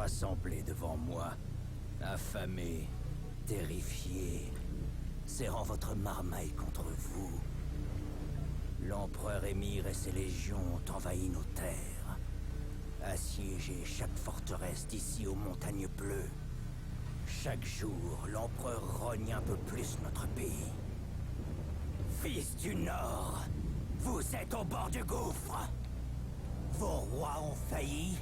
rassemblés devant moi, affamés, terrifiés, serrant votre marmaille contre vous. L'empereur Émir et ses légions ont envahi nos terres, assiégé chaque forteresse d'ici aux montagnes bleues. Chaque jour, l'empereur rogne un peu plus notre pays. Fils du Nord, vous êtes au bord du gouffre. Vos rois ont failli,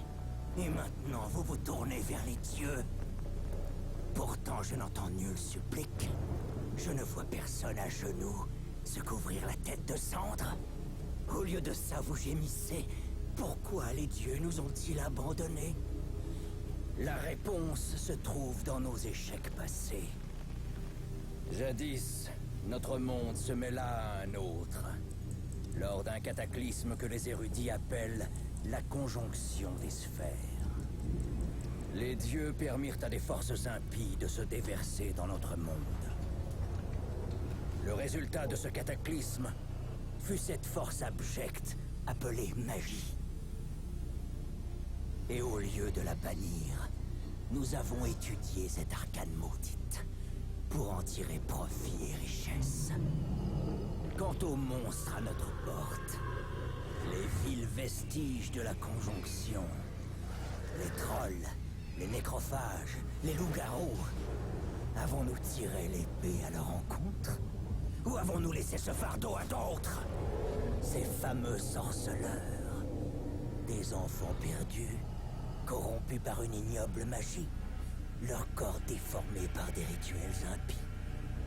et maintenant vous vous tournez vers les dieux. Pourtant, je n'entends nul supplique. Je ne vois personne à genoux se couvrir la tête de cendre. Au lieu de ça, vous gémissez. Pourquoi les dieux nous ont-ils abandonnés? La réponse se trouve dans nos échecs passés. Jadis, notre monde se mêla à un autre, lors d'un cataclysme que les érudits appellent la conjonction des sphères. Les dieux permirent à des forces impies de se déverser dans notre monde. Le résultat de ce cataclysme fut cette force abjecte appelée magie. Et au lieu de la bannir, nous avons étudié cette arcane maudite pour en tirer profit et richesse. Quant aux monstres à notre porte, les vils vestiges de la conjonction, les trolls, les nécrophages, les loups-garous, avons-nous tiré l'épée à leur encontre? Ou avons-nous laissé ce fardeau à d'autres? Ces fameux sorceleurs, des enfants perdus, corrompus par une ignoble magie, leur corps déformé par des rituels impies,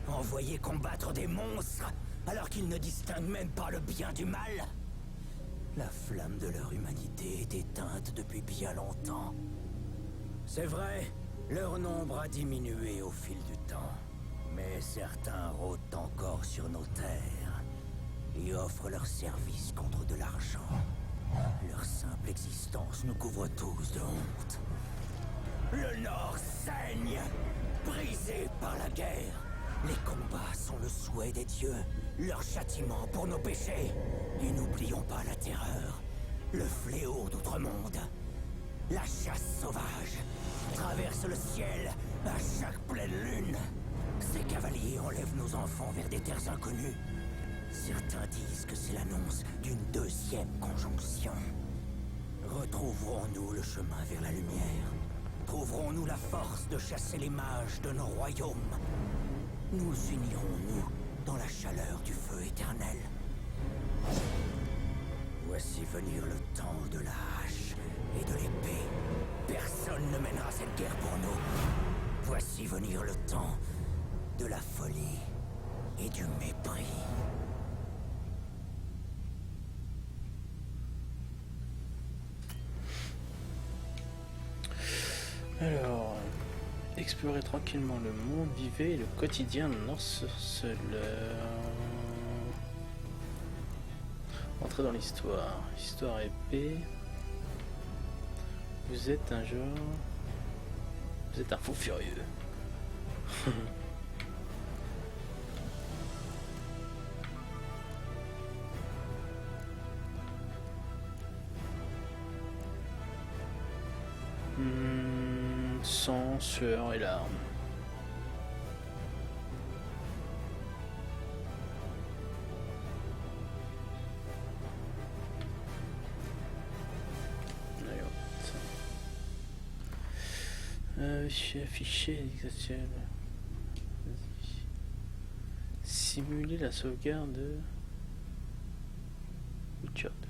envoyés combattre des monstres alors qu'ils ne distinguent même pas le bien du mal. La flamme de leur humanité est éteinte depuis bien longtemps. C'est vrai, leur nombre a diminué au fil du temps. Mais certains rôdent encore sur nos terres et offrent leurs services contre de l'argent. Leur simple existence nous couvre tous de honte. Le Nord saigne, brisé par la guerre. Les combats sont le souhait des dieux, leur châtiment pour nos péchés. Et n'oublions pas la terreur, le fléau d'outre-monde. La chasse sauvage traverse le ciel à chaque pleine lune. Ces cavaliers enlèvent nos enfants vers des terres inconnues. Certains disent que c'est l'annonce d'une deuxième conjonction. Retrouverons-nous le chemin vers la lumière? Trouverons-nous la force de chasser les mages de nos royaumes? Nous unirons-nous dans la chaleur du feu éternel? Voici venir le temps de la hache et de l'épée. Personne ne mènera cette guerre pour nous. Voici venir le temps de la folie et du mépris. Alors, explorer tranquillement le monde, vivez le quotidien d'un sorceleur. Entrez dans l'histoire. Histoire épée. Vous êtes un genre... Vous êtes un fou furieux. Sang, sueur et larmes. Afficher l'exactuel. Simuler la sauvegarde de Witcher 2.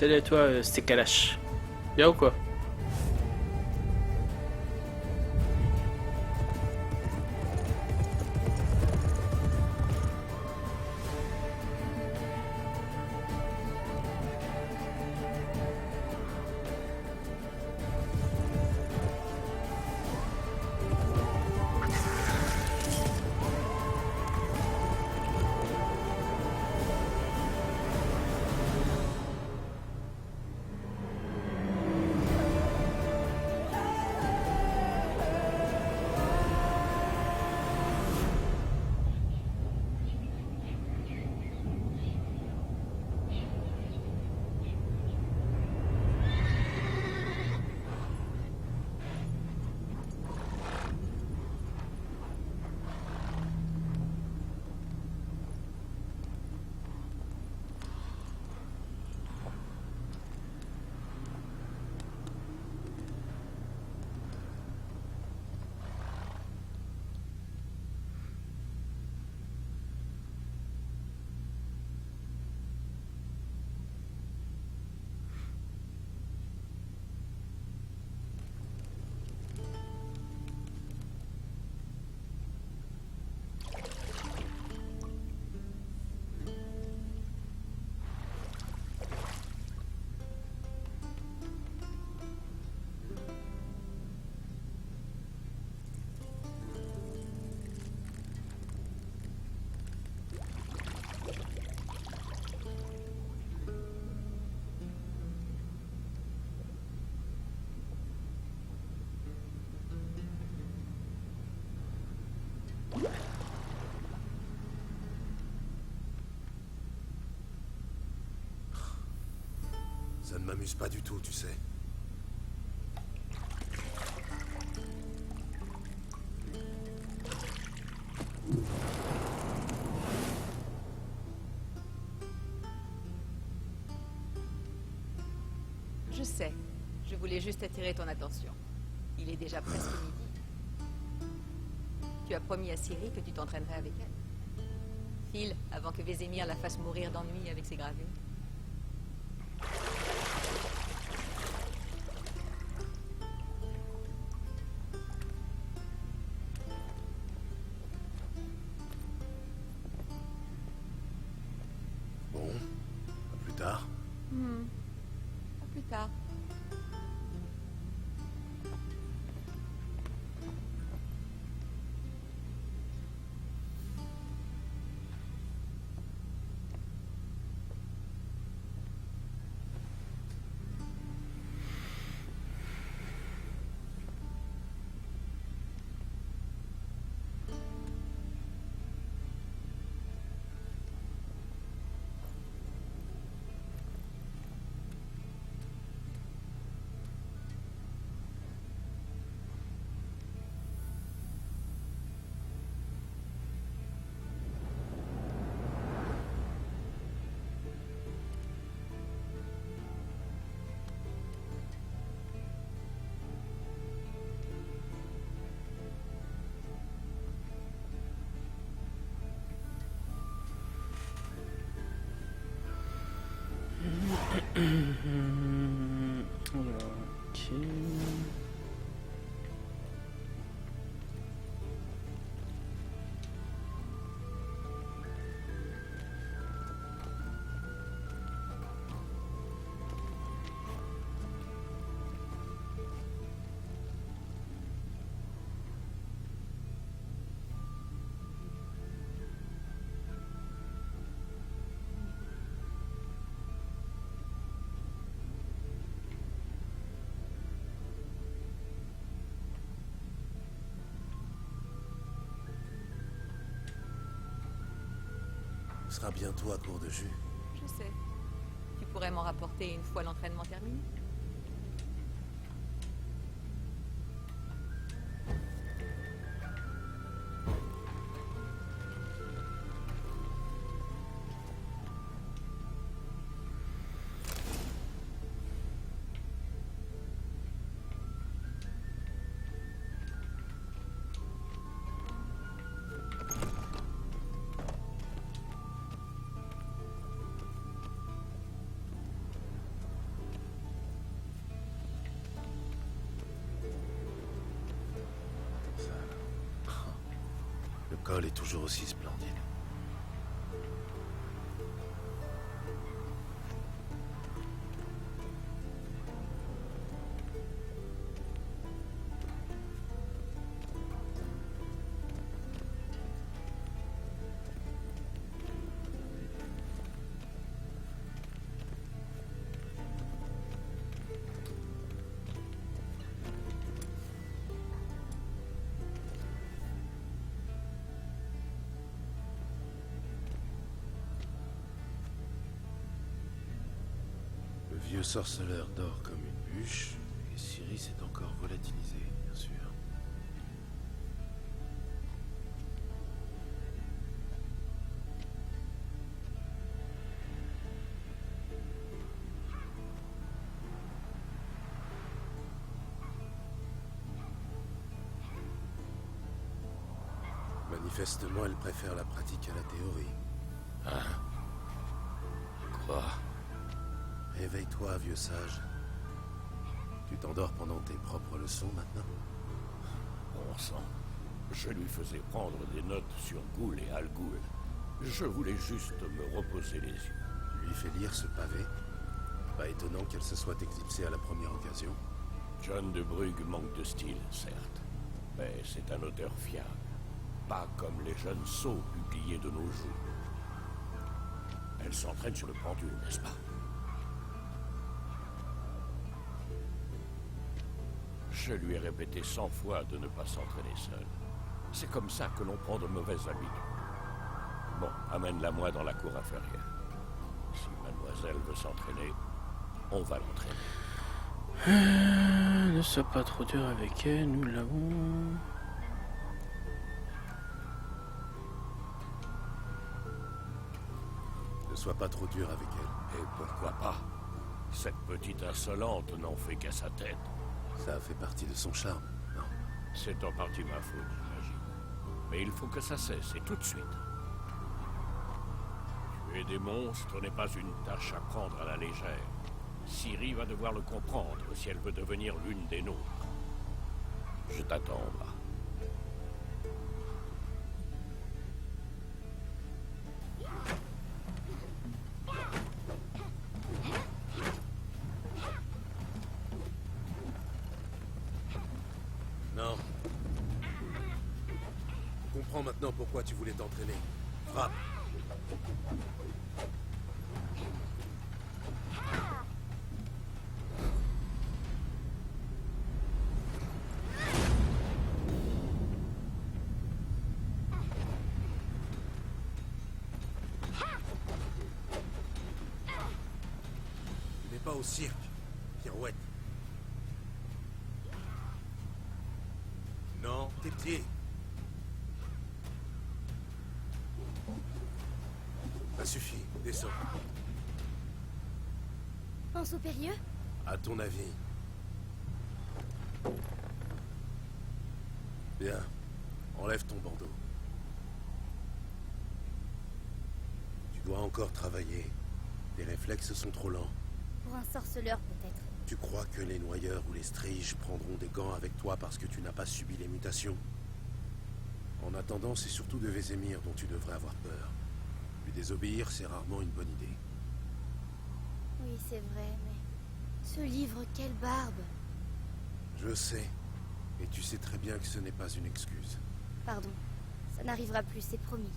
Salut à toi, c'était Kalash. Bien ou quoi? Ça ne m'amuse pas du tout, tu sais. Je sais. Je voulais juste attirer ton attention. Il est déjà presque midi. Tu as promis à Ciri que tu t'entraînerais avec elle. File, avant que Vézémir la fasse mourir d'ennui avec ses gravures. Bon, à plus tard. À plus tard. Ok. On sera bientôt à court de jus. Je sais. Tu pourrais m'en rapporter une fois l'entraînement terminé. l'école est toujours aussi splendide. Le vieux sorceleur dort comme une bûche, et Ciri s'est encore volatilisé, bien sûr. Manifestement, elle préfère la pratique à la théorie. Quoi? Réveille-toi, vieux sage. Tu t'endors pendant tes propres leçons maintenant? Bon sang. Je lui faisais prendre des notes sur Ghoul et Al Ghul. Je voulais juste me reposer les yeux. Tu lui fais lire ce pavé? Pas étonnant qu'elle se soit éclipsée à la première occasion. John de Brugge manque de style, certes. Mais c'est un auteur fiable. Pas comme les jeunes sots publiés de nos jours. Elle s'entraîne sur le pendule, n'est-ce pas? Je lui ai répété 100 fois de ne pas s'entraîner seul. C'est comme ça que l'on prend de mauvaises habitudes. Bon, amène-la moi dans la cour inférieure. Si mademoiselle veut s'entraîner, on va l'entraîner. Ne sois pas trop dur avec elle, nous l'avons. Ne sois pas trop dur avec elle. Et pourquoi pas? Cette petite insolente n'en fait qu'à sa tête. Ça fait partie de son charme, non? C'est en partie ma faute, j'imagine. Mais il faut que ça cesse, et tout de suite. Tuer des monstres n'est pas une tâche à prendre à la légère. Ciri va devoir le comprendre si elle veut devenir l'une des nôtres. Je t'attends, là. Non. Je comprends maintenant pourquoi tu voulais t'entraîner. Frappe. Tu n'es pas au cirque, pirouette. Non, tes pieds. Ça suffit, descends. Pense au périlleux? À ton avis. Bien. Enlève ton bandeau. Tu dois encore travailler. Tes réflexes sont trop lents. Pour un sorceleur, peut-être. Tu crois que les noyeurs ou les striges prendront des gants avec toi parce que tu n'as pas subi les mutations? En attendant, c'est surtout de Vézémir dont tu devrais avoir peur. Lui désobéir, c'est rarement une bonne idée. Oui, c'est vrai, mais... Ce livre, quelle barbe! Je sais. Et tu sais très bien que ce n'est pas une excuse. Pardon. Ça n'arrivera plus, c'est promis.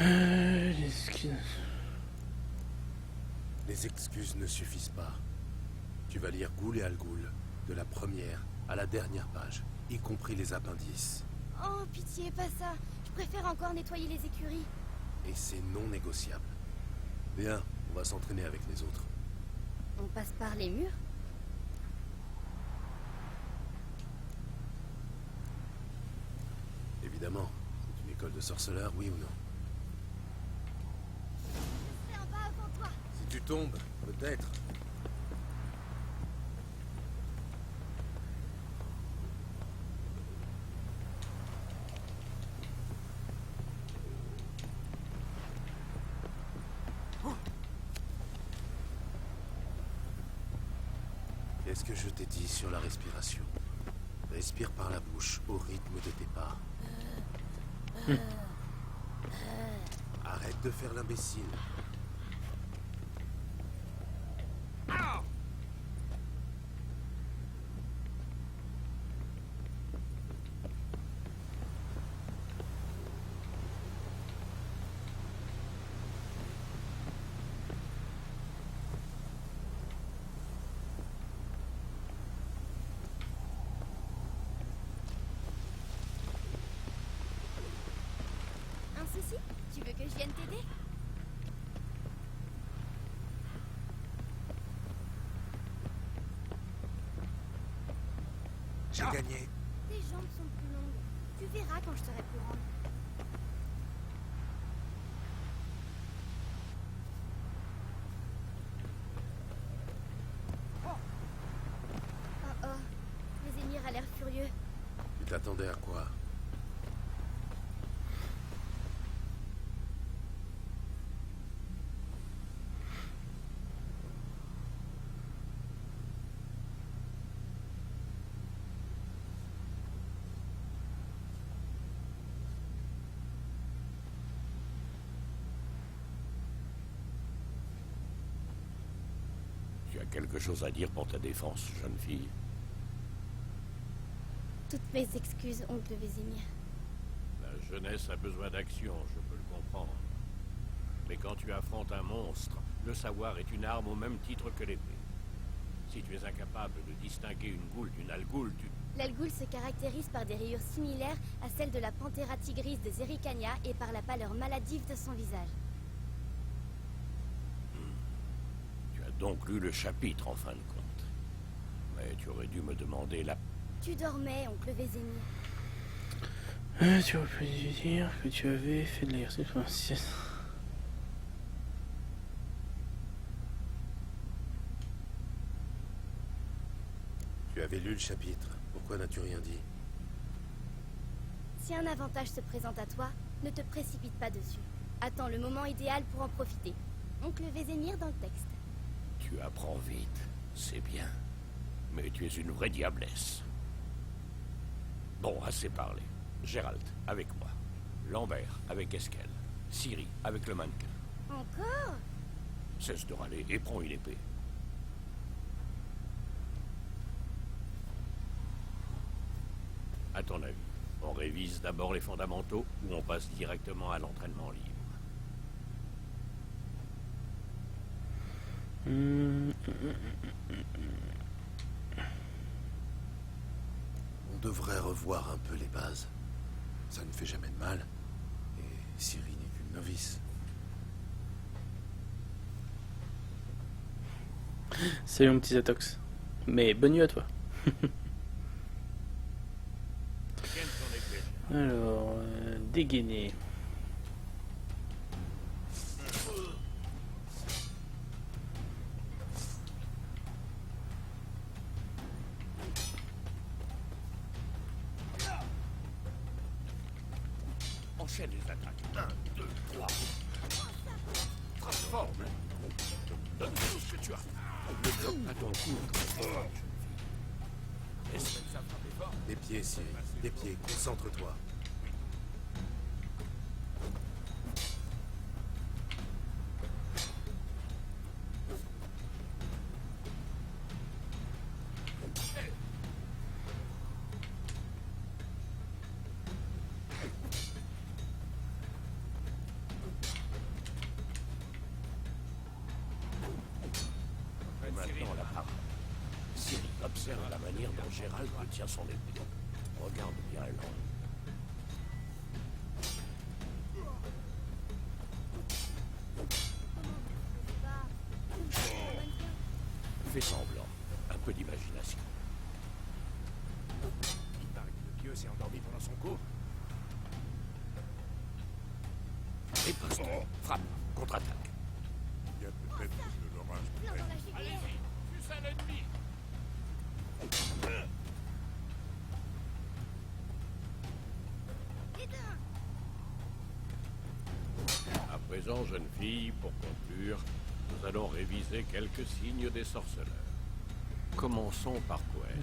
Les skins. Les excuses ne suffisent pas. Tu vas lire Ghoul et Al Ghul, de la première à la dernière page, y compris les appendices. Oh, pitié, pas ça. Je préfère encore nettoyer les écuries. Et c'est non négociable. Bien, on va s'entraîner avec les autres. On passe par les murs? Évidemment, c'est une école de sorceleurs, oui ou non? C'est en bas avant toi. Si tu tombes, peut-être. Qu'est-ce que je t'ai dit sur la respiration? Respire par la bouche, au rythme de tes pas. Arrête de faire l'imbécile. Un souci? Tu veux que je vienne t'aider? J'ai gagné. Tes jambes sont plus longues. Tu verras quand je serai plus grande. Oh oh, Vésémir a l'air furieux. Tu t'attendais à quoi? Tu as quelque chose à dire pour ta défense, jeune fille? Toutes mes excuses, oncle Vésémir. La jeunesse a besoin d'action, je peux le comprendre. Mais quand tu affrontes un monstre, le savoir est une arme au même titre que l'épée. Si tu es incapable de distinguer une goule d'une algoule, tu... L'Algoul se caractérise par des rayures similaires à celles de la Panthera tigris de Zerikania et par la pâleur maladive de son visage. Tu as donc lu le chapitre en fin de compte. Mais tu aurais dû me demander la... Tu dormais, oncle Vésémir. Tu aurais pu dire que tu avais fait de l'exercice. Tu avais lu le chapitre. Pourquoi n'as-tu rien dit? Si un avantage se présente à toi, ne te précipite pas dessus. Attends le moment idéal pour en profiter. Oncle Vésémir dans le texte. Tu apprends vite, c'est bien. Mais tu es une vraie diablesse. Bon, assez parlé. Gérald, avec moi. Lambert, avec Esquel. Ciri, avec le mannequin. Encore? Cesse de râler et prends une épée. À ton avis, on révise d'abord les fondamentaux ou on passe directement à l'entraînement libre? On devrait revoir un peu les bases. Ça ne fait jamais de mal. Et Ciri n'est qu'une novice. Salut mon petit Zatox. Mais bonne nuit à toi. Alors, dégainer. Enchaîne les attaques. 1, 2, 3. Frappe fort. Donne tout ce que tu as. Le bloc à ton cou. Espèce à frapper fort. Des pieds, Ciri. Des pieds. Concentre-toi. Maintenant la parole. Ciri, observe la manière dont Gérald tient son épée. Regarde bien l'angle. Fais semblant. Un peu d'imagination. Il paraît que le vieux s'est endormi pendant son cours. Et passe-toi. Frappe. Contre-attaque. Il y a peut-être de l'orage. Plein dans la jugulière. Fus un ennemi. Éteins. À présent, jeune fille, pour conclure, nous allons réviser quelques signes des sorceleurs. Commençons par Gwen.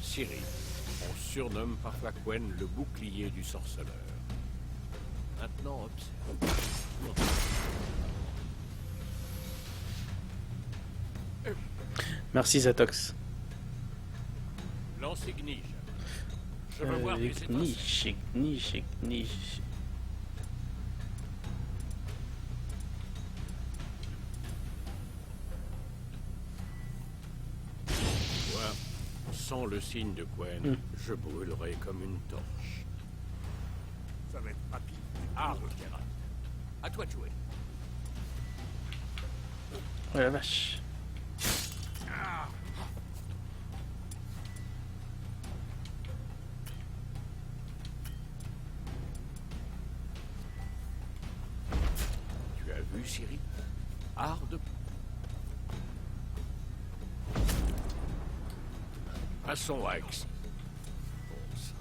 Ciri. On surnomme parfois Gwen le bouclier du sorceleur. Maintenant, observe. Merci Zatox. Lance Ignige. Je veux voir des étincelles. Niche. Moi, sans le signe de Gwen, je brûlerai comme une torche. Ça va être rapide. Arme, Geralt. À toi de jouer. Oh la vache. Tu as vu, Ciri? Hard. Passons à Axi. Bon sang,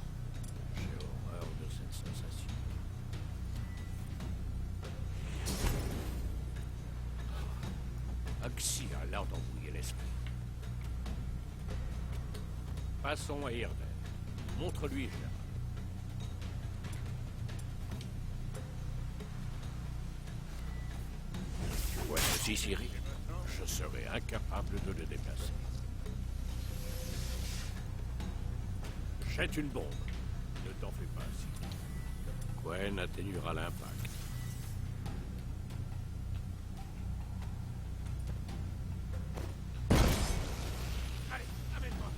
j'ai horreur de cette sensation. Axi a l'air d'embrouiller l'esprit. Passons à Irden. Montre-lui, Gérard. Tu vois ceci, Ciri? Je serai incapable de le déplacer. Jette une bombe. Ne t'en fais pas, Ciri. Gwen atténuera l'impact. Allez, amène-moi.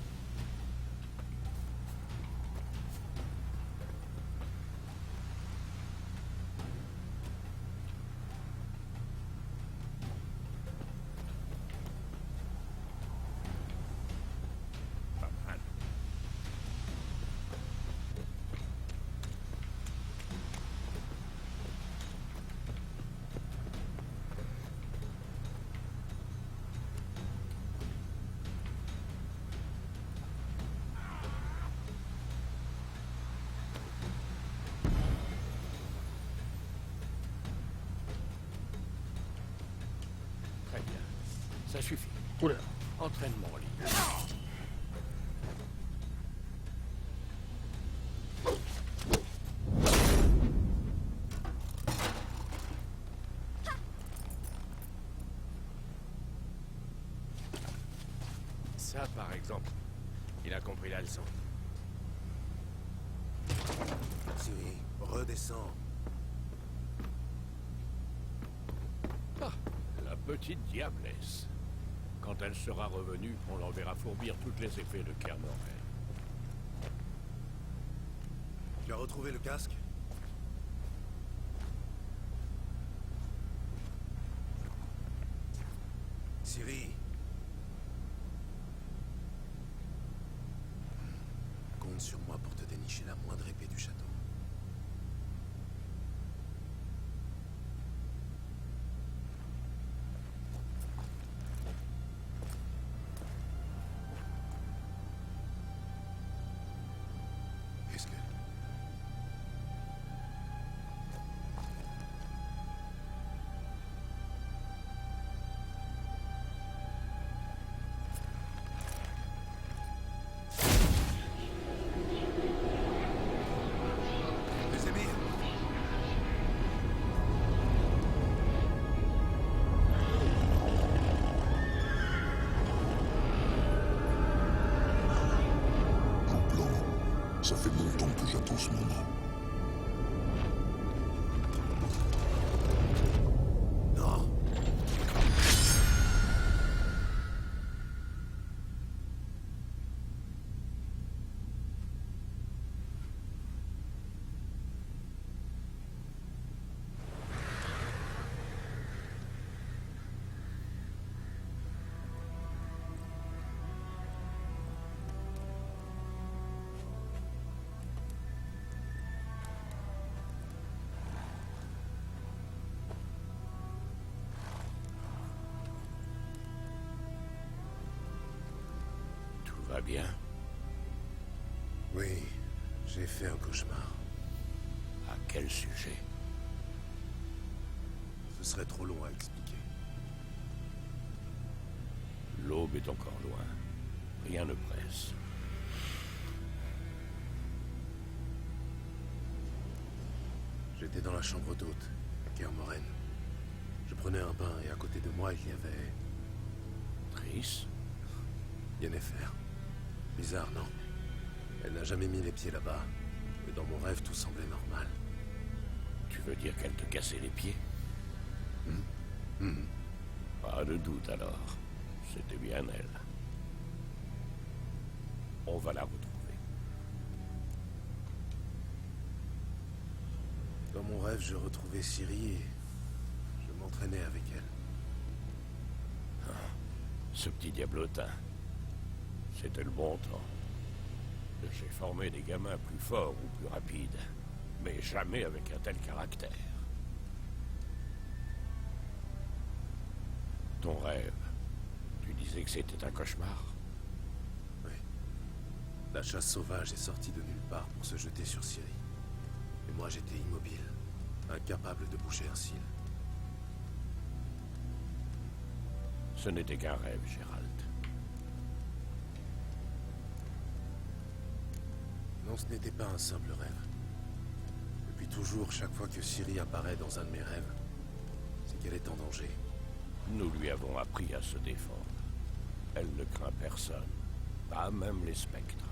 Pas mal. Très bien. Ça suffit. Oula. Entraînement en ligne. Ça, par exemple. Il a compris la leçon. Ciri, redescends. Ah, la petite diablesse. Quand elle sera revenue, on l'enverra fourbir tous les effets de Kernoren. Tu as retrouvé le casque? Ciri. Compte sur moi pour te dénicher la moindre épée du château. Qu'est-ce que... Les émirs. Un plan. Ça fait longtemps que j'attends ce moment. Non. Tout va bien. Oui, J'ai fait un cauchemar. À quel sujet? Ce serait trop long à expliquer. L'aube est encore loin. Rien ne presse. J'étais dans la chambre d'hôte, à Kermoren. Je prenais un bain et à côté de moi, il y avait... Triss? Yennefer. Bizarre, non? Elle n'a jamais mis les pieds là-bas. Et dans mon rêve, tout semblait normal. Tu veux dire qu'elle te cassait les pieds? Hmm. Pas de doute alors. C'était bien elle. On va la retrouver. Dans mon rêve, je retrouvais Ciri et je m'entraînais avec elle. Ce petit diablotin. C'était le bon temps. J'ai formé des gamins plus forts ou plus rapides, mais jamais avec un tel caractère. Ton rêve, tu disais que c'était un cauchemar? Oui. La chasse sauvage est sortie de nulle part pour se jeter sur Ciri. Et moi, j'étais immobile, incapable de bouger un cil. Ce n'était qu'un rêve, Gérald. Non, ce n'était pas un simple rêve. Depuis toujours, chaque fois que Ciri apparaît dans un de mes rêves, c'est qu'elle est en danger. Nous lui avons appris à se défendre. Elle ne craint personne, pas même les spectres.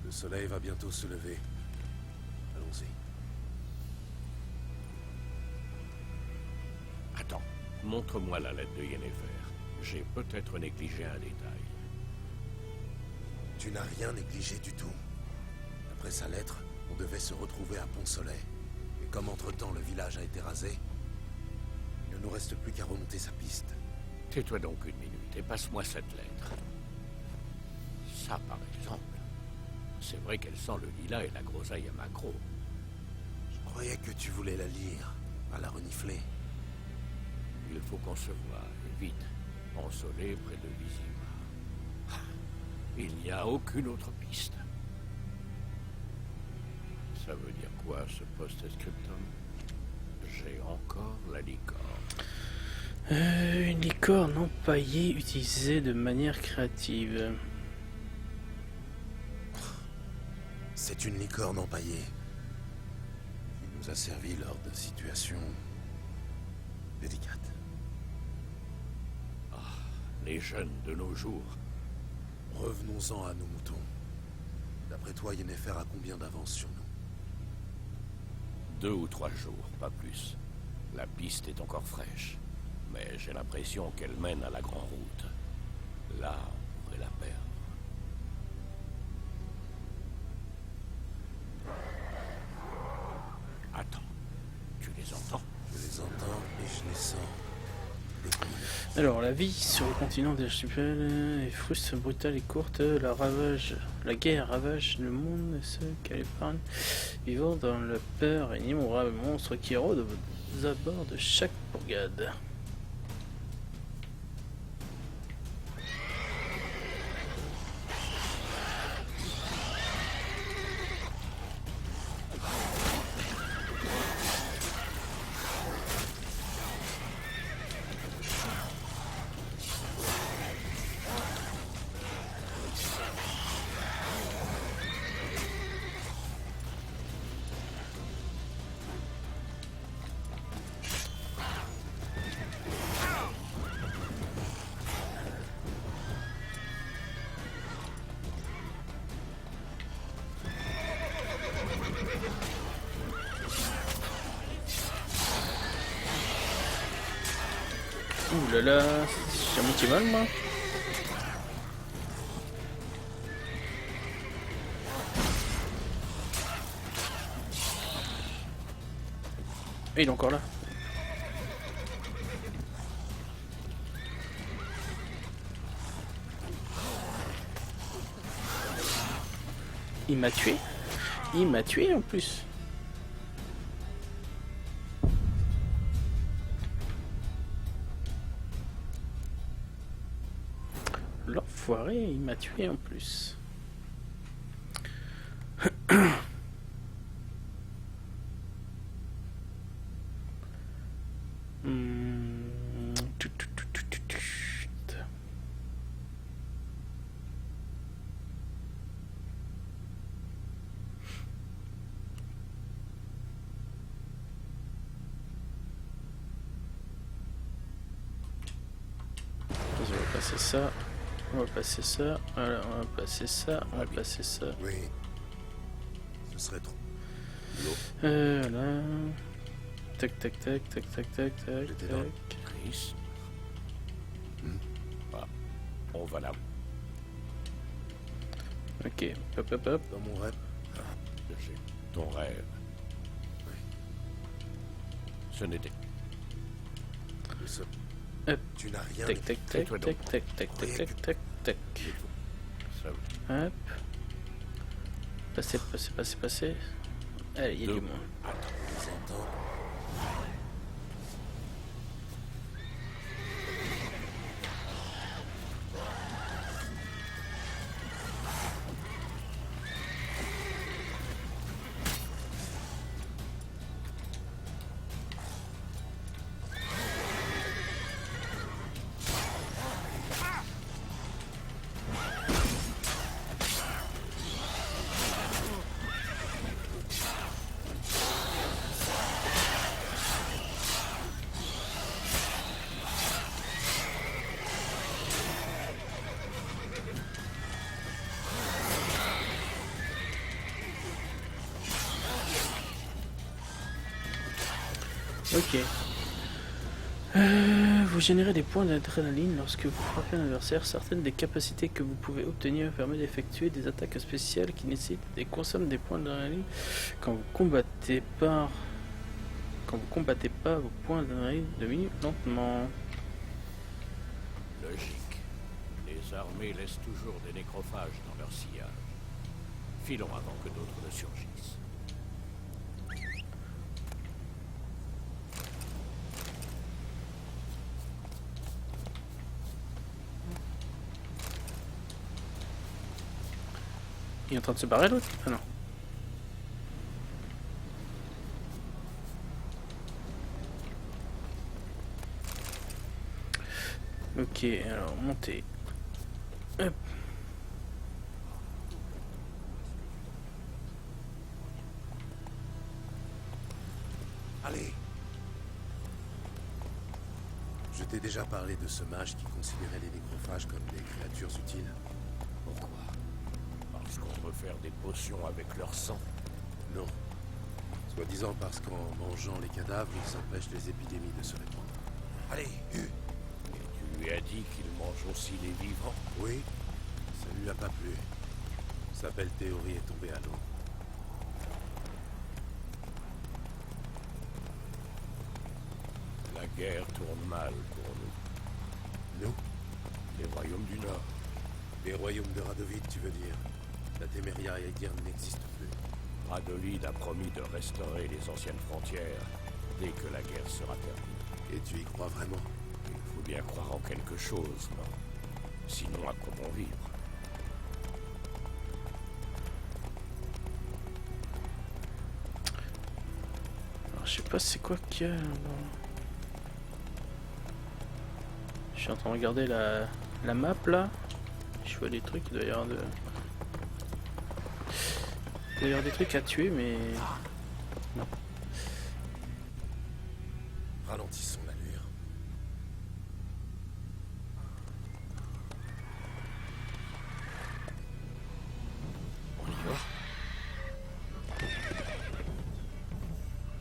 Le soleil va bientôt se lever. Allons-y. Attends, montre-moi la lettre de Yennefer. J'ai peut-être négligé un détail. Tu n'as rien négligé du tout. Après sa lettre, on devait se retrouver à Pont-Soleil. Et comme entre-temps le village a été rasé, il ne nous reste plus qu'à remonter sa piste. Tais-toi donc une minute et passe-moi cette lettre. Ça, par exemple. C'est vrai qu'elle sent le lilas et la groseille à macro. Je croyais que tu voulais la lire, à la renifler. Il faut qu'on se voie, et vite. Pont-Soleil près de Vizima. Il n'y a aucune autre piste. Ça veut dire quoi, ce post-scriptum? J'ai encore la licorne. Une licorne empaillée utilisée de manière créative. C'est une licorne empaillée. Il nous a servi lors de situations délicates. Les jeunes de nos jours. Revenons-en à nos moutons. D'après toi, Yennefer a combien d'avance sur nous? 2 ou 3 jours, pas plus. La piste est encore fraîche, mais j'ai l'impression qu'elle mène à la grande route. Là, on pourrait la perdre. Attends, tu les entends? Je les entends et je les sens. Alors, la vie sur le continent des archipels est fruste, brutale et courte. La guerre ravage le monde et ceux qu'elle épargne, vivant dans la peur et l'innombrable monstre qui rôdent aux abords de chaque bourgade. Ouh là là, j'ai un moitié mal moi. Et il est encore là. Il m'a tué. Il m'a tué en plus. l'enfoiré, il m'a tué en plus. On va passer ça, on va passer ça, voilà, on va passer ça, on va passer ça. Oui. Ce serait trop. Voilà. Tac tac tac tac tac tac tac J'étais dans- tac. Chris. Ah, on va là. Ok, hop hop hop. Dans mon rêve. J'ai ton rêve. Oui. Ce n'était Le seul. Hop. Tu n'as rien. Tac tac tac Tais-toi donc. tac tac tac tac tac tac tac. ça. Hop. Passez, passez, passez, passez. Allez, il y a du Deux. moins. J'entends. Ok. Vous générez des points d'adrénaline lorsque vous frappez un adversaire. Certaines des capacités que vous pouvez obtenir permettent d'effectuer des attaques spéciales qui nécessitent et consomment des points d'adrénaline. Quand vous combattez pas, vos points d'adrénaline diminuent lentement. Logique. Les armées laissent toujours des nécrophages dans leur sillage. Filons avant que d'autres ne surgissent. Il est en train de se barrer l'autre? Ah non. Ok, alors montez. Hop. Allez. Je t'ai déjà parlé de ce mage qui considérait les nécrophages comme des créatures utiles. Pourquoi? Parce qu'on peut faire des potions avec leur sang. Non. Soi-disant parce qu'en mangeant les cadavres, ils empêchent les épidémies de se répandre. Allez, Hu. Et tu lui as dit qu'il mange aussi les vivants? Oui. Ça lui a pas plu. Sa belle théorie est tombée à l'eau. La guerre tourne mal pour nous. Nous? Les royaumes du Nord. Les royaumes de Radovid, tu veux dire? La Téméria aédienne n'existe plus. Radovid a promis de restaurer les anciennes frontières dès que la guerre sera terminée. Et tu y crois vraiment? Il faut bien croire en quelque chose, non? Sinon, à quoi bon vivre? Alors, je sais pas c'est quoi qu'il y a là. Je suis en train de regarder la map là. Je vois des trucs, il doit y avoir il doit y avoir des trucs à tuer mais... Non. Ralentissons l'allure. On y va?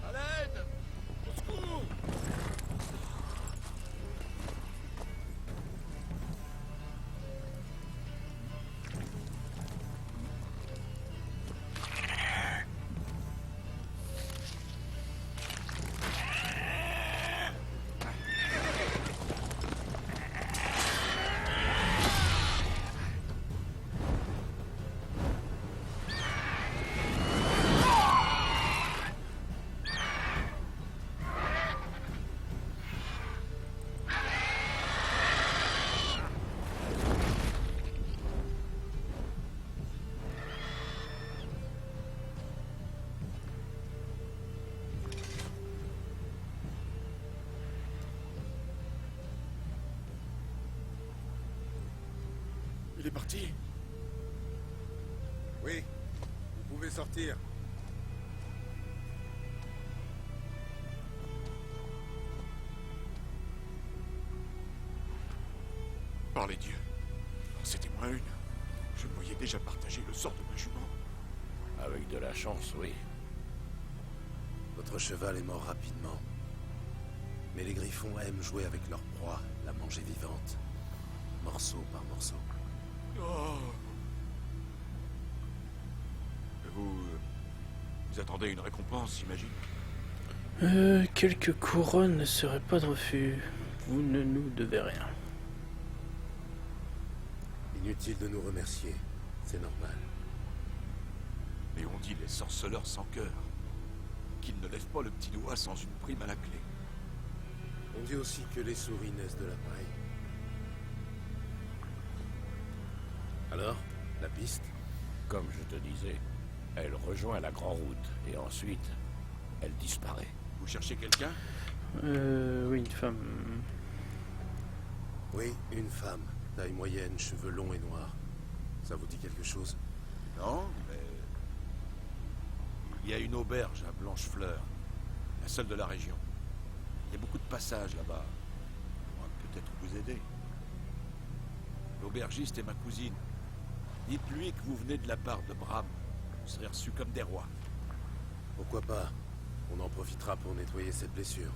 À l'aide! Au secours! Il est parti. Oui, vous pouvez sortir. Par les dieux. C'était moins une. Je me voyais déjà partager le sort de ma jument. Avec de la chance, oui. Votre cheval est mort rapidement. Mais les griffons aiment jouer avec leur proie, la manger vivante. Morceau par morceau. Oh. Vous attendez une récompense, j'imagine? Quelques couronnes ne seraient pas de refus. Vous ne nous devez rien. Inutile de nous remercier. C'est normal. Mais on dit les sorceleurs sans cœur. Qu'ils ne lèvent pas le petit doigt sans une prime à la clé. On dit aussi que les souris naissent de la paille. Alors, la piste? Comme je te disais, elle rejoint la Grande Route et ensuite, elle disparaît. Vous cherchez quelqu'un? Oui, une femme. Oui, une femme. Taille moyenne, cheveux longs et noirs. Ça vous dit quelque chose? Non, mais... Il y a une auberge à Blanchefleur. La seule de la région. Il y a beaucoup de passages là-bas. On va peut-être vous aider. L'aubergiste est ma cousine. Dites-lui que vous venez de la part de Bram. Vous serez reçus comme des rois. Pourquoi pas? On en profitera pour nettoyer cette blessure.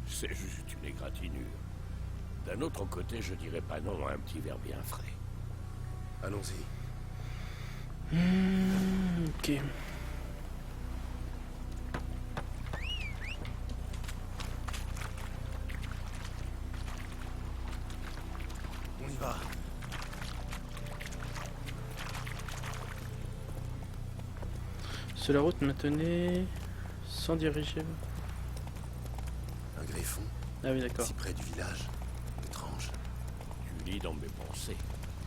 C'est juste une égratignure. D'un autre côté, je dirais pas non à un petit verre bien frais. Allons-y. Ok. On y va. Sur la route maintenez sans diriger. Un griffon, Ah oui, d'accord. si près du village. Étrange. Tu lis dans mes pensées.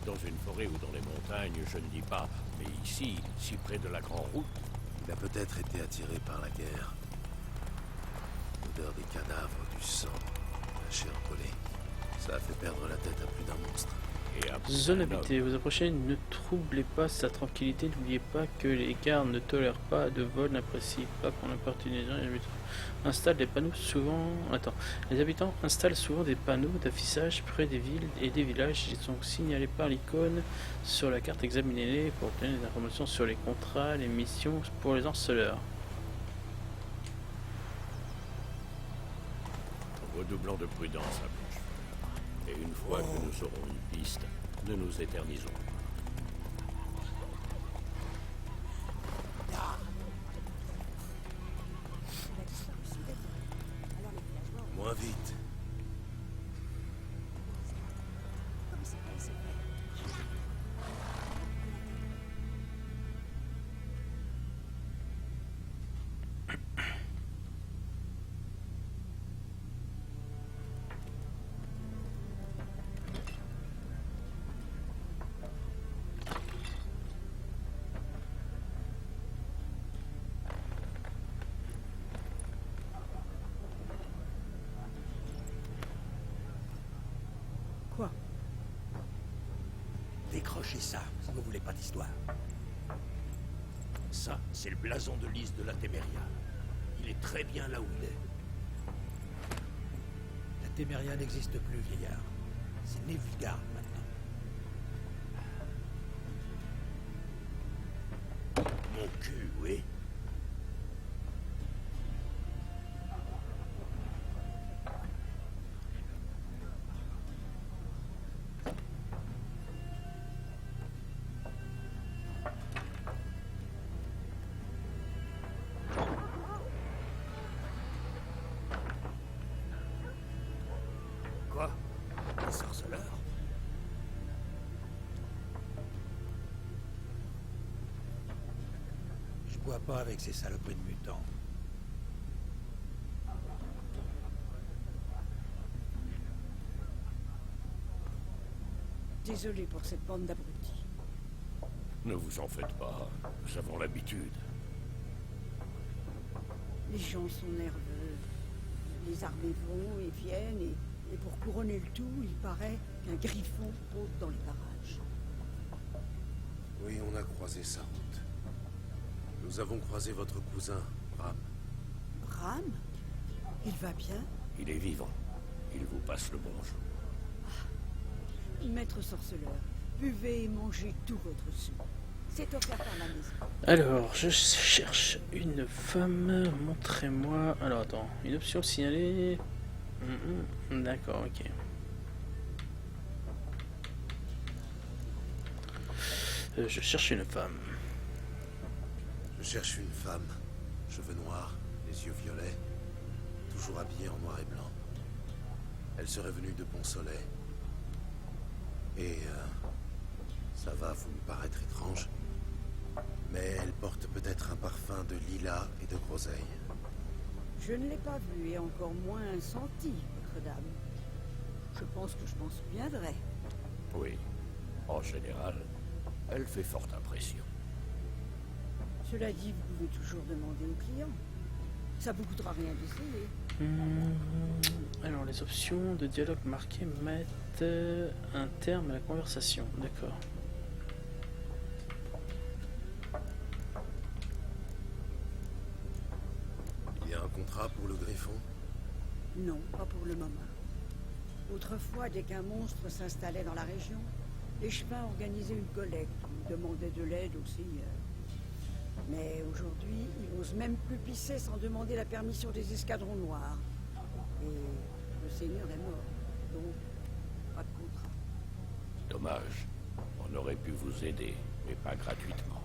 Dans une forêt ou dans les montagnes, je ne dis pas. Mais ici, si près de la Grande Route, Il a peut-être été attiré par la guerre. L'odeur des cadavres, du sang, la chair collée. Ça a fait perdre la tête à plus d'un monstre. et à Zone un homme. habitée. Vous approchez, ne troublez pas sa tranquillité. N'oubliez pas que les gardes ne tolèrent pas de vol, n'apprécient pas qu'on apporte une légende. Les habitants installent des panneaux souvent. Les habitants installent souvent des panneaux d'affichage près des villes et des villages. Ils sont signalés par l'icône sur la carte. Examinez-les pour obtenir des informations sur les contrats, les missions pour les harceleurs. Redoublons de prudence à Blanchefleur. Et une fois que nous aurons une piste, ne nous éternisons pas. Moins vite. Quoi? Décrochez ça, si vous voulez pas d'histoire. Ça, c'est le blason de Lys de la Téméria. Il est très bien là où il est. La Téméria n'existe plus, vieillard. C'est Nilfgaard maintenant. Mon cul, oui. Quoi? Un sorceleur? Je bois pas avec ces saloperies de mutants. Désolé pour cette bande d'abrutis. Ne vous en faites pas, nous avons l'habitude. Les gens sont nerveux. Les armées vont et viennent, et pour couronner le tout, il paraît, qu'un griffon rôde dans les parages. Oui, on a croisé sa route. Nous avons croisé votre cousin, Bram. Bram? Il va bien? Il est vivant. Il vous passe le bonjour. Maître sorceleur, buvez et mangez tout votre soupe. C'est offert par la maison. Alors, je cherche une femme. Montrez-moi. Alors, attends. Une option signalée. D'accord, ok. Je cherche une femme. Je cherche une femme. Cheveux noirs, les yeux violets. Toujours habillée en noir et blanc. Elle serait venue de Pont-Soleil. Et ça va vous paraître étrange, mais elle porte peut-être un parfum de lilas et de groseille. Je ne l'ai pas vu et encore moins senti, votre dame. Je pense que je m'en souviendrai. Oui. En général, elle fait forte impression. Cela dit, vous pouvez toujours demander aux clients. Ça vous coûtera rien d'essayer. Alors, les options de dialogue marquées mettent un terme à la conversation. D'accord. Il y a un contrat pour le griffon? Non, pas pour le moment. Autrefois, dès qu'un monstre s'installait dans la région, les chemins organisaient une collecte ou demandaient de l'aide au seigneur. Mais aujourd'hui, ils n'osent même plus pisser sans demander la permission des escadrons noirs. Et le seigneur est mort, donc pas de contrat. Dommage. On aurait pu vous aider, mais pas gratuitement.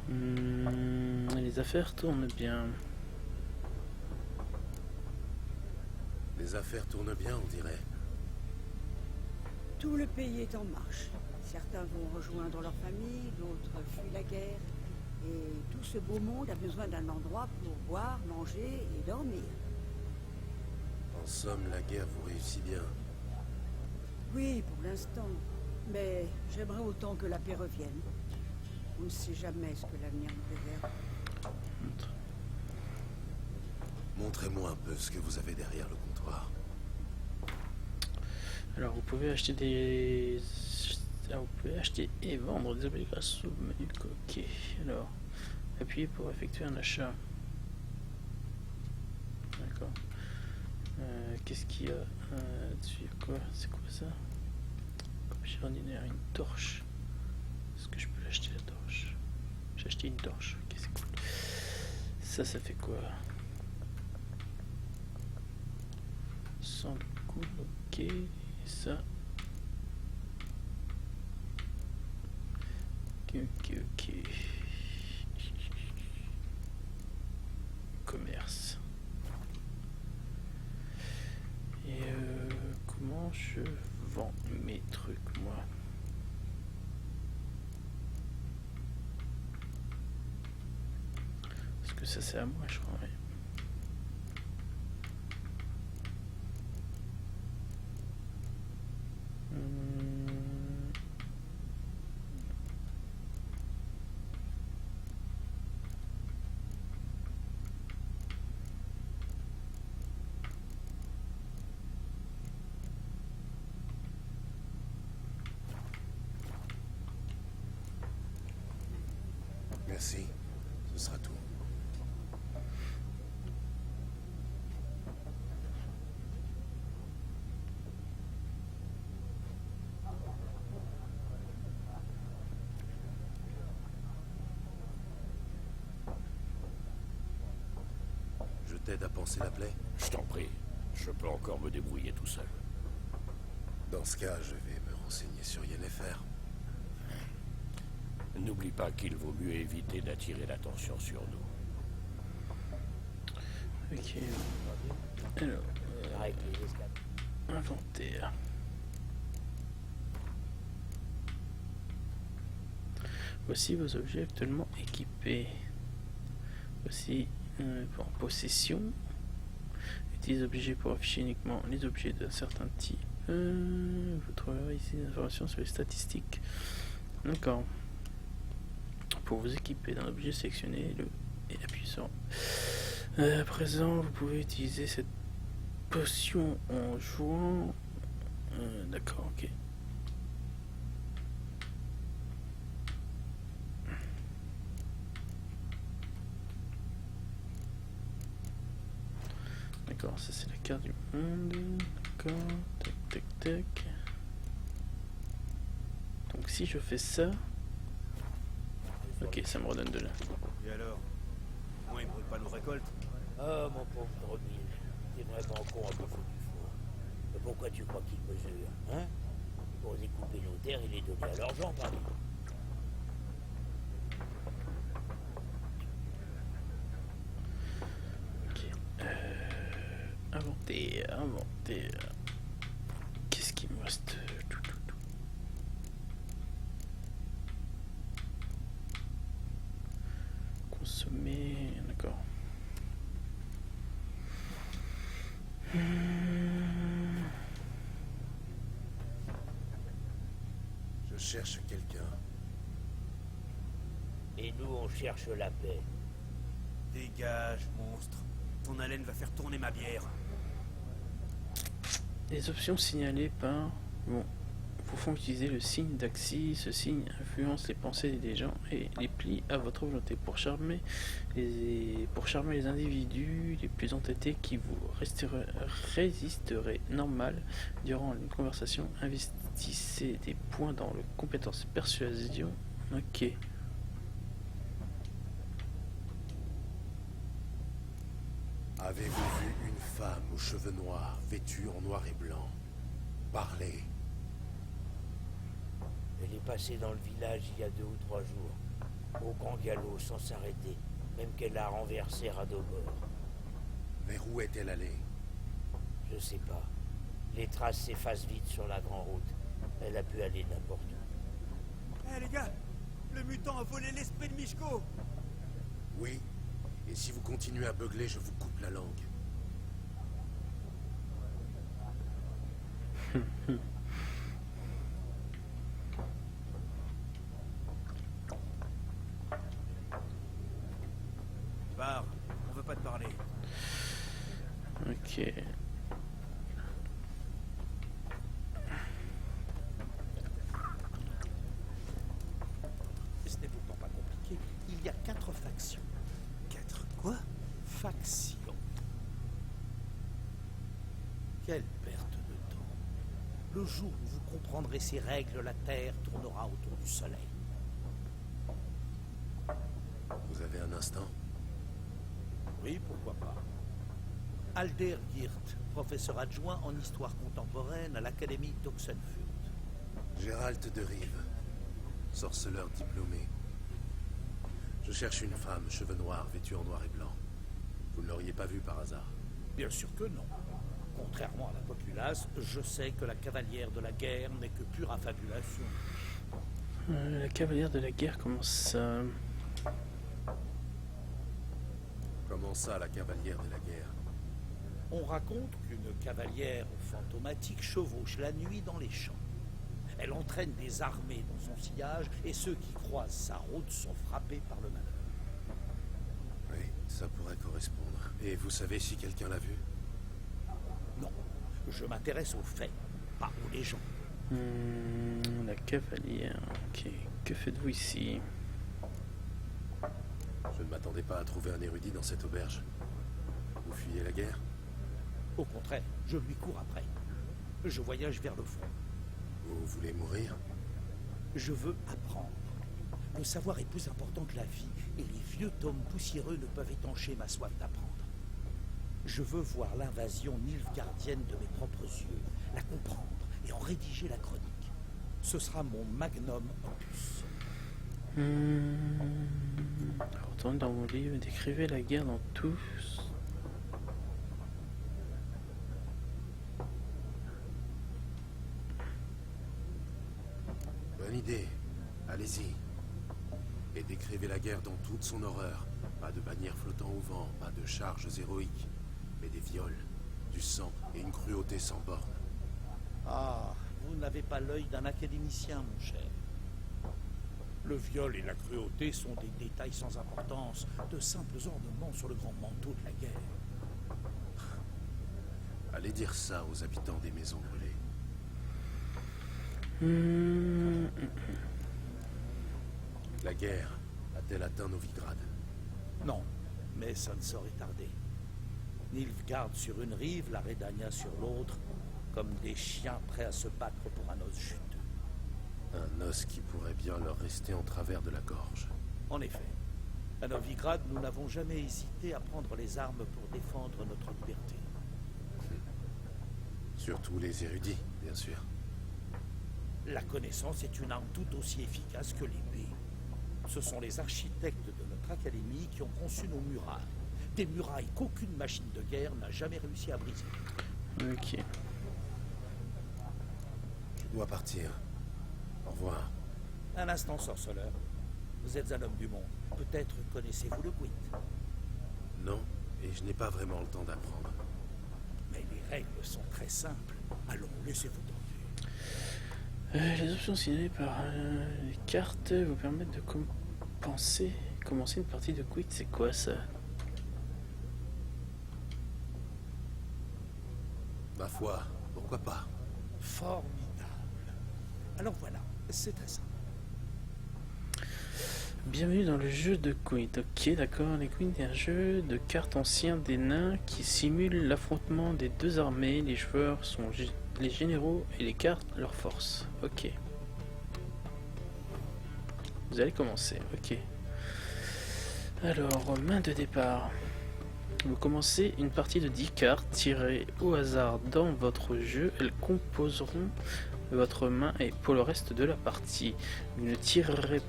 Les affaires tournent bien. Les affaires tournent bien, on dirait. Tout le pays est en marche. Certains vont rejoindre leur famille, d'autres fuient la guerre. Et tout ce beau monde a besoin d'un endroit pour boire, manger et dormir. En somme, la guerre vous réussit bien. Oui, pour l'instant. Mais j'aimerais autant que la paix revienne. On ne sait jamais ce que l'avenir nous réserve. Montrez-moi un peu ce que vous avez derrière le comptoir. Alors, vous pouvez acheter des... vous pouvez acheter et vendre des objets grâce au menu. Ok. Alors, appuyez pour effectuer un achat. D'accord. Qu'est-ce qu'il y a dessus? Quoi? C'est quoi ça? Objet ordinaire, une torche. Est-ce que je peux l'acheter la torche? J'ai acheté une torche. Ok, c'est cool. Ça fait quoi? 100 coups. Ok. Et ça. Ok. Commerce. Et comment je vends mes trucs, moi? Parce que ça c'est à moi, je crois. Ouais. Merci. Ce sera tout. Je t'aide à panser la plaie? Je t'en prie. Je peux encore me débrouiller tout seul. Dans ce cas, je vais me renseigner sur Yennefer. N'oublie pas qu'il vaut mieux éviter d'attirer l'attention sur nous. Ok. Alors, inventaire. Voici vos objets actuellement équipés. Voici en possession. Utilisez objets pour afficher uniquement les objets d'un certain type. Vous trouverez ici des informations sur les statistiques. D'accord. Pour vous équiper d'un objet, sélectionnez-le et appuyez sur. À présent, vous pouvez utiliser cette potion en jouant. D'accord, ok. D'accord, ça c'est la carte du monde. D'accord, tac tac tac. Donc si je fais ça... Ok, ça me redonne de là. Et alors? Au moins, ils brûlent pas nos récoltes. Ah, mon pauvre Dromil, t'es vraiment con à peu foutre du four. Mais pourquoi tu crois qu'il mesure, hein? Pour découper nos terres et les donner à leurs gens, par exemple. Ok. Inventer. Qu'est-ce qu'il me reste? Consommer, d'accord. Je cherche quelqu'un. Et nous, on cherche la paix. Dégage, monstre. Ton haleine va faire tourner ma bière. Les options signalées par... Bon, vous font utiliser le signe d'Axis. Ce signe influence les pensées des gens et les plie à votre volonté pour charmer les individus les plus entêtés qui vous résisteraient normal durant une conversation. Investissez des points dans le compétence persuasion. Ok. Avez-vous vu une femme aux cheveux noirs, vêtue en noir et blanc, parler? Elle est passée dans le village il y a 2 ou 3 jours. Au grand galop, sans s'arrêter. Même qu'elle a renversé Radobor. Vers où est-elle allée? Je sais pas. Les traces s'effacent vite sur la grande route. Elle a pu aller n'importe où. Hé les gars, le mutant a volé l'esprit de Mishko. Oui. Et si vous continuez à beugler, je vous coupe la langue. Barre, on veut pas te parler. Ok. Ce n'est pourtant pas compliqué. Il y a 4 factions. 4 quoi? Factions. Quelle perte de temps. Le jour où vous comprendrez ces règles, la Terre tournera autour du Soleil. Vous avez un instant? Oui, pourquoi pas. Alder Girt, professeur adjoint en histoire contemporaine à l'Académie d'Oxenfurt. Gérald de Rive, sorceleur diplômé. Je cherche une femme, cheveux noirs, vêtue en noir et blanc. Vous ne l'auriez pas vue par hasard? Bien sûr que non. Contrairement à la populace, je sais que la cavalière de la guerre n'est que pure affabulation. La cavalière de la guerre, comment ça? Comment ça, la cavalière de la guerre? On raconte qu'une cavalière fantomatique chevauche la nuit dans les champs. Elle entraîne des armées dans son sillage et ceux qui croisent sa route sont frappés par le malheur. Oui, ça pourrait correspondre. Et vous savez si quelqu'un l'a vue? Non, je m'intéresse aux faits, pas aux légendes. La cavalière, ok. Que faites-vous ici? Je ne m'attendais pas à trouver un érudit dans cette auberge. Vous fuyez la guerre? Au contraire, je lui cours après. Je voyage vers le front. Vous voulez mourir? Je veux apprendre. Le savoir est plus important que la vie, et les vieux tomes poussiéreux ne peuvent étancher ma soif d'apprendre. Je veux voir l'invasion nilfgaardienne de mes propres yeux, la comprendre et en rédiger la chronique. Ce sera mon magnum opus. Retournez dans mon livre, décrivez la guerre dans tous. Bonne idée. Allez-y. Et décrivez la guerre dans toute son horreur. Pas de bannières flottant au vent, pas de charges héroïques, mais des viols, du sang et une cruauté sans borne. Ah, vous n'avez pas l'œil d'un académicien, mon cher. Le viol et la cruauté sont des détails sans importance, de simples ornements sur le grand manteau de la guerre. Allez dire ça aux habitants des maisons brûlées. La guerre a-t-elle atteint Novigrad? Non, mais ça ne saurait tarder. Nilfgaard sur une rive, la Redania sur l'autre, comme des chiens prêts à se battre pour un os juteux. Un os qui pourrait bien leur rester en travers de la gorge. En effet, à Novigrad, nous n'avons jamais hésité à prendre les armes pour défendre notre liberté. Surtout les érudits, bien sûr. La connaissance est une arme tout aussi efficace que l'épée. Ce sont les architectes de notre académie qui ont conçu nos murailles. Des murailles qu'aucune machine de guerre n'a jamais réussi à briser. Ok. Je dois partir. Au revoir. Un instant, sorceleur. Vous êtes un homme du monde. Peut-être connaissez-vous le Gwent. Non, et je n'ai pas vraiment le temps d'apprendre. Mais les règles sont très simples. Allons, laissez-vous tenter. Les options signalées par les cartes vous permettent de commencer une partie de Gwent. C'est quoi ça? Ma foi, pourquoi pas? Formidable. Alors voilà, c'est très simple. Bienvenue dans le jeu de Gwent. Ok, d'accord, les Gwent est un jeu de cartes ancien des nains qui simule l'affrontement des deux armées. Les joueurs sont les généraux et les cartes leur force. Ok. Vous allez commencer, ok. Alors, main de départ. Vous commencez une partie de 10 cartes tirées au hasard dans votre jeu. Elles composeront votre main et pour le reste de la partie. Vous ne tirerez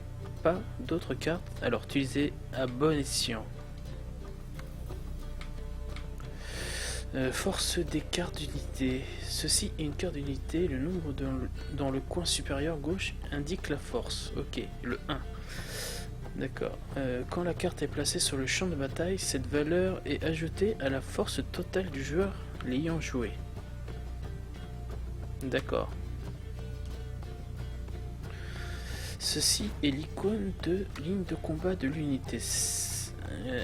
pas d'autres cartes, alors utilisez à bon escient. Force des cartes d'unité. Ceci est une carte d'unité. Le nombre dans le coin supérieur gauche indique la force. Ok, le 1. D'accord. Quand la carte est placée sur le champ de bataille, cette valeur est ajoutée à la force totale du joueur l'ayant joué. D'accord. Ceci est l'icône de ligne de combat de l'unité.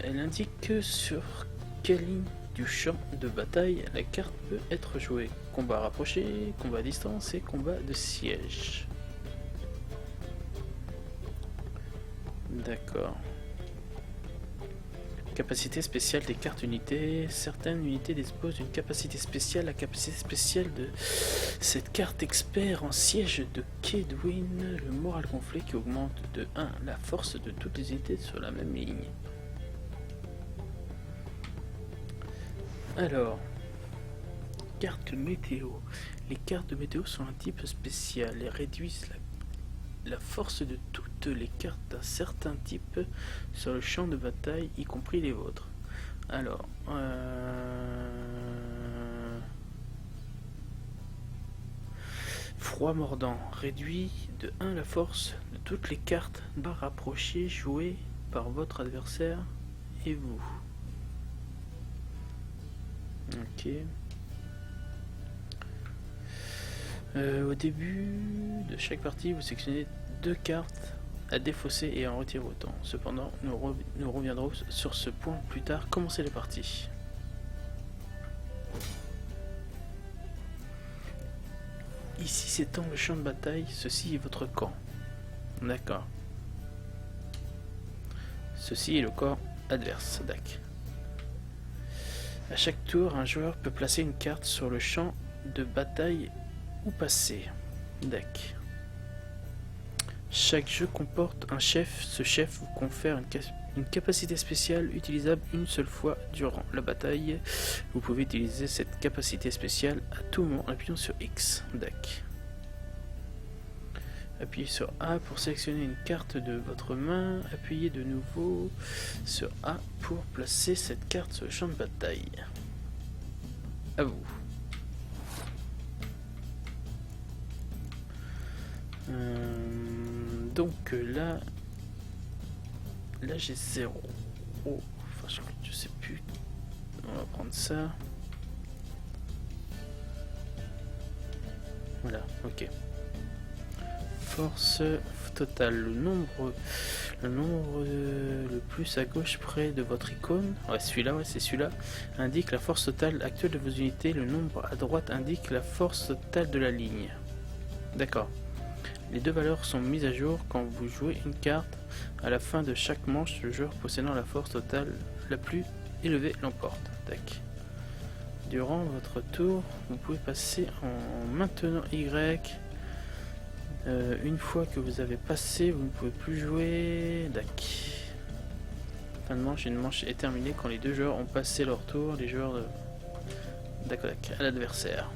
Elle indique sur quelle ligne du champ de bataille la carte peut être jouée. Combat rapproché, combat à distance et combat de siège. D'accord. Capacité spéciale des cartes unités. Certaines unités disposent d'une capacité spéciale. La capacité spéciale de cette carte expert en siège de Kaedwen, le moral gonflé qui augmente de 1 la force de toutes les unités sur la même ligne. Alors, carte météo. Les cartes de météo sont un type spécial et réduisent la force de toutes les cartes d'un certain type sur le champ de bataille, y compris les vôtres. Alors, froid mordant réduit de 1 la force de toutes les cartes rapprochées jouées par votre adversaire et vous. Ok. Au début de chaque partie, vous sélectionnez 2 cartes à défausser et à en retirer autant. Cependant, nous reviendrons sur ce point plus tard. Commencez la partie. Ici s'étend le champ de bataille. Ceci est votre camp. D'accord. Ceci est le camp adverse. D'accord. À chaque tour, un joueur peut placer une carte sur le champ de bataille ou passer. D'accord. Chaque jeu comporte un chef. Ce chef vous confère une capacité spéciale utilisable une seule fois durant la bataille. Vous pouvez utiliser cette capacité spéciale à tout moment en appuyant sur X. D'accord. Appuyez sur A pour sélectionner une carte de votre main. Appuyez de nouveau sur A pour placer cette carte sur le champ de bataille. À vous. Donc là j'ai 0. Enfin je sais plus. On va prendre ça. Voilà, ok. Force totale, le nombre le plus à gauche près de votre icône, ouais celui-là, ouais c'est celui-là, indique la force totale actuelle de vos unités. Le nombre à droite indique la force totale de la ligne. D'accord. Les deux valeurs sont mises à jour quand vous jouez une carte. À la fin de chaque manche, le joueur possédant la force totale la plus élevée l'emporte. Tac. Durant votre tour, vous pouvez passer en maintenant Y. Une fois que vous avez passé, vous ne pouvez plus jouer. Dac. Fin de manche, une manche est terminée quand les deux joueurs ont passé leur tour. Les joueurs de Dakodak à l'adversaire.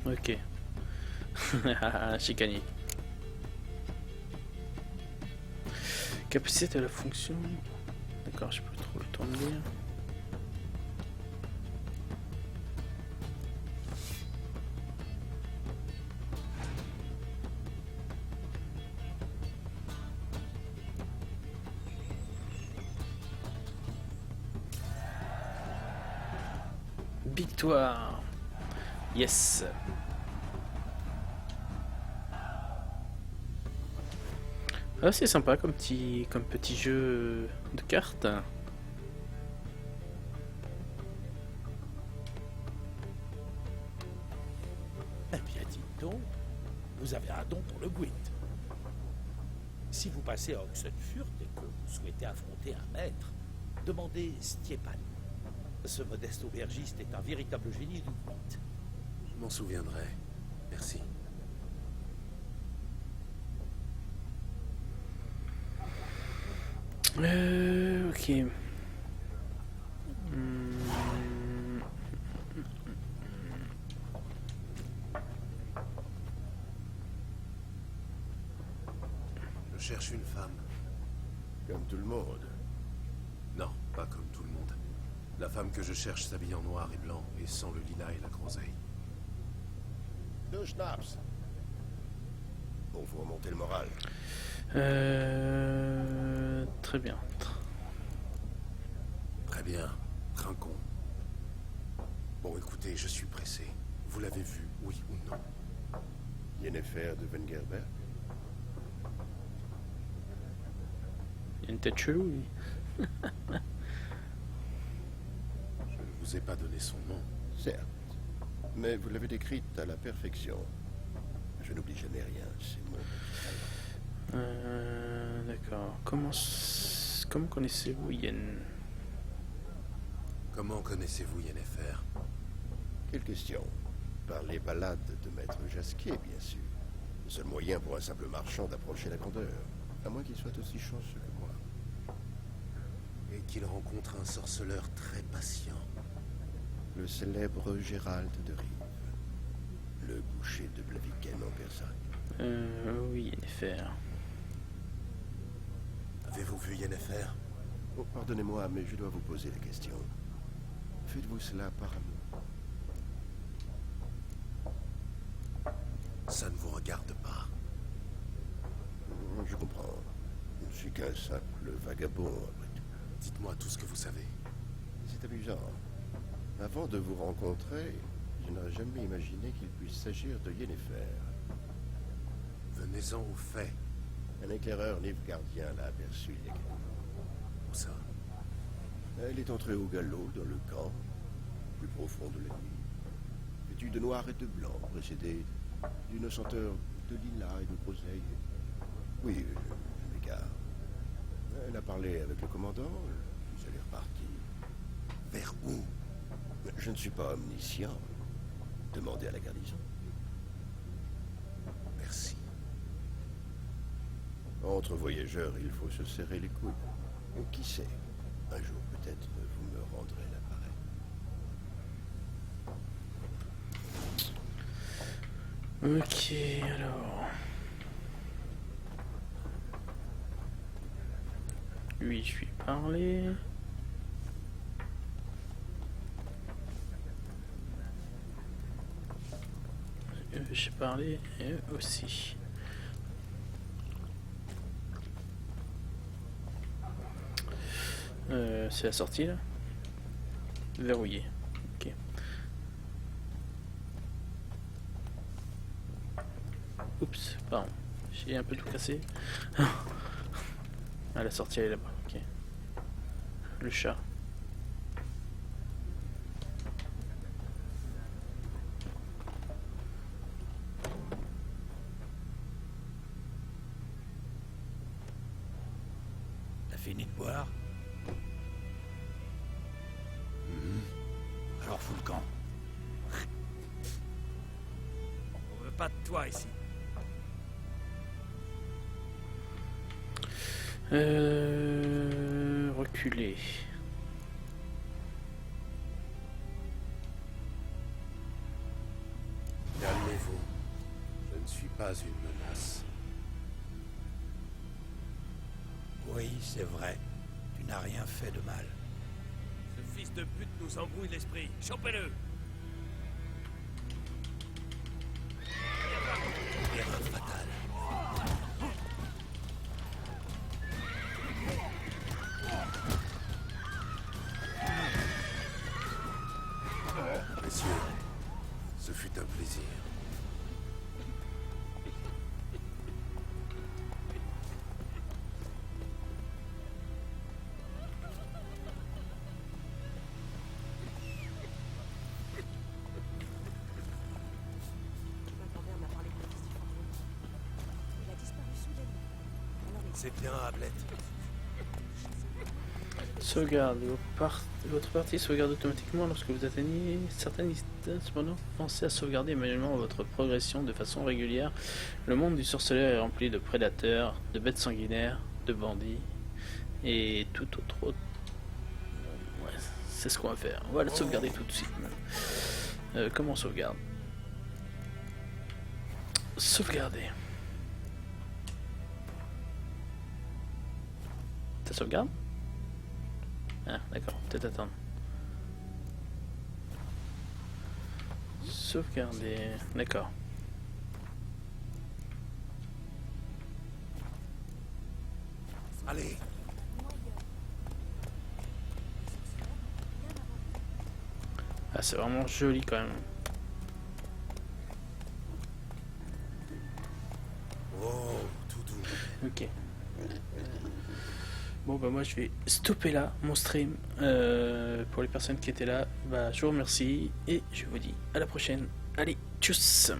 Ok. J'ai gagné. Capacité de la fonction. D'accord, je peux trop le temps de lire. Victoire. Yes. Ah, c'est sympa comme petit jeu de cartes. Eh bien, dites donc, vous avez un don pour le Gwent. Si vous passez à Oxenfurt et que vous souhaitez affronter un maître, demandez Stjepan. Ce modeste aubergiste est un véritable génie du Gwent. Je m'en souviendrai. Merci. Ok. Je cherche une femme. Comme tout le monde. Non, pas comme tout le monde. La femme que je cherche s'habille en noir et blanc et sent le lilas et la groseille. 2 schnapps. pour vous remonter le moral. Très bien. Très bien. Trinquons. Bon, écoutez, je suis pressé. Vous l'avez vu, oui ou non? Yennefer de Wengerberg. Il y a une tête chelou, lui. Je ne vous ai pas donné son nom. Certes, mais vous l'avez décrite à la perfection. Je n'oublie jamais rien, c'est mon petit talent. D'accord. Comment connaissez-vous Yen? Comment connaissez-vous Yennefer? Quelle question? Par les ballades de Maître Jasquier, bien sûr. Le seul moyen pour un simple marchand d'approcher la grandeur, à moins qu'il soit aussi chanceux que moi. Et qu'il rencontre un sorceleur très patient. Le célèbre Gérald de Rive, le boucher de Blaviken en personne. Oui, Yennefer. Avez-vous vu Yennefer? Oh, pardonnez-moi, mais je dois vous poser la question. Faites-vous cela par amour? Ça ne vous regarde pas. Je comprends. Je ne suis qu'un simple vagabond, après tout. Dites-moi tout ce que vous savez. C'est amusant. Avant de vous rencontrer, je n'aurais jamais imaginé qu'il puisse s'agir de Yennefer. Venez-en aux faits. Un éclaireur nilfgaardien l'a aperçu il y a quelques jours. Où ça? Elle est entrée au galop dans le camp, plus profond de la nuit, vêtue de noir et de blanc, précédée d'une senteur de lilas et de groseille. Oui, je m'égare. Elle a parlé avec le commandant, puis elle est repartie. Vers où? Je ne suis pas omniscient. Demandez à la garnison. Merci. Entre voyageurs, il faut se serrer les coudes. Qui sait, un jour peut-être vous me rendrez l'appareil. Ok, alors... Lui, je lui ai parlé. J'ai parlé aussi. C'est la sortie là. Verrouillé. Ok. Oups, pardon. J'ai un peu tout cassé. Ah, la sortie elle est là-bas. Ok. Le chat. T'as fini de boire? Alors fous le camp. On veut pas de toi ici. Reculer. Calmez-vous. Je ne suis pas une menace. Oui, c'est vrai. Tu n'as rien fait de mal. Ce fils de pute nous embrouille l'esprit. Chopez-le! Erreur fatale. Messieurs, ce fut un plaisir. C'est bien, Ablette. Sauvegarde. Votre partie sauvegarde automatiquement lorsque vous atteignez certaines distances. Cependant, pensez à sauvegarder manuellement votre progression de façon régulière. Le monde du sorceleur est rempli de prédateurs, de bêtes sanguinaires, de bandits et tout autre. Ouais, c'est ce qu'on va faire. On va le sauvegarder tout de suite. Comment on sauvegarde? Sauvegarder. Ça sauvegarde? Ah, d'accord, peut-être attendre. Sauvegarder, d'accord. Allez. Ah, c'est vraiment joli quand même. Oh, tout doux. Ok. Bon bah moi je vais stopper là mon stream. Pour les personnes qui étaient là, bah je vous remercie et je vous dis à la prochaine. Allez, tchuss.